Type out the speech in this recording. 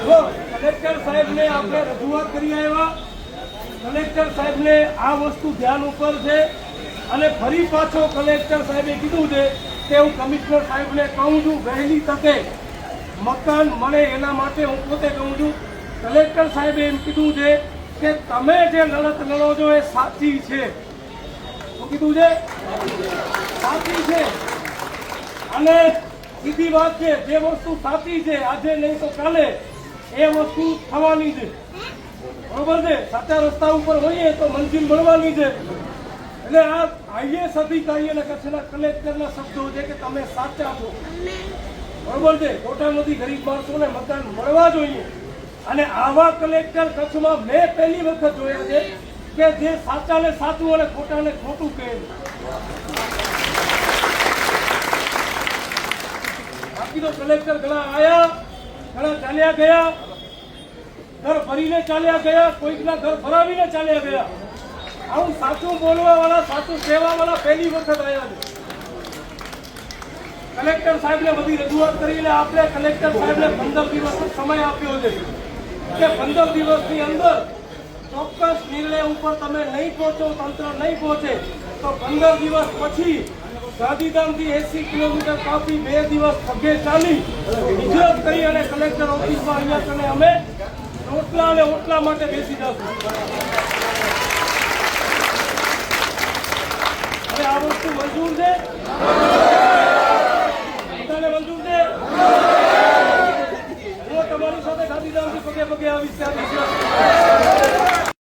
Collector સાહેબને આપણે રજૂઆત કરી આવ્યા. કલેક્ટર સાહેબને આ વસ્તુ ધ્યાન ઉપર છે અને ફરી પાછો કલેક્ટર સાહેબે કીધું છે કે હું કમિશનર સાહેબને કહું છું વહેલી તકે મકાન મળે એના માટે હું પોતે કહું છું. કલેક્ટર સાહેબે એમ કીધું છે કે તમે જે લડત લડો છો એ સાચી છે. શું કીધું છે? સાચી છે. અને સીધી વાત છે, જે વસ્તુ સાચી છે આજે નહીં તો કાલે એ વસ્તુ થવાની છે. બરોબર છે? સાચા રસ્તા ઉપર હોઈએ તો મંજિલ મળવાની છે. એટલે આ આઈએસ અધિકારી અને કચ્છના કલેક્ટરના શબ્દો છે કે તમે સાચા છો. બરોબર છે? ખોટા નથી. ગરીબ માણસોને મકાન મળવા જોઈએ. અને આવા કલેક્ટર કચ્છમાં મેં પહેલી વખત જોયા છે કે જે સાચાને સાચું અને ખોટાને ખોટું કહે. બાકી તો કલેક્ટર ઘણા આયા, ઘણા ચાલ્યા ગયા, ઘર ભરીને ચાલ્યા ગયા, કોઈકના ઘર ભરાવીને ચાલ્યા ગયા. આવું સાચું બોલવા વાળા, સાચું કહેવા વાળા પહેલી વખત આવ્યા છે. કલેક્ટર સાહેબને બધી રજૂઆત કરીને આપણે કલેક્ટર સાહેબને 15 દિવસનો સમય આપ્યો છે કે 15 દિવસની અંદર ચોક્કસ નિર્ણય ઉપર તમે નહીં પહોંચો, તંત્ર નહીં પહોંચે તો 15 દિવસ પછી ગાંધીધામથી 80 કિલોમીટર કાપી 2 દિવસ પગે ચાલી વિજય કરી અને કલેક્ટર ઓફિસમાં અહીંયા કને અમે રોટલા અને ઓટલા માટે બેસી જશું. હવે આ વસ્તુ મંજૂર છે? બધાને મંજૂર છે? હું તમારી સાથે ગાંધીધામથી પગે પગે આવીશ.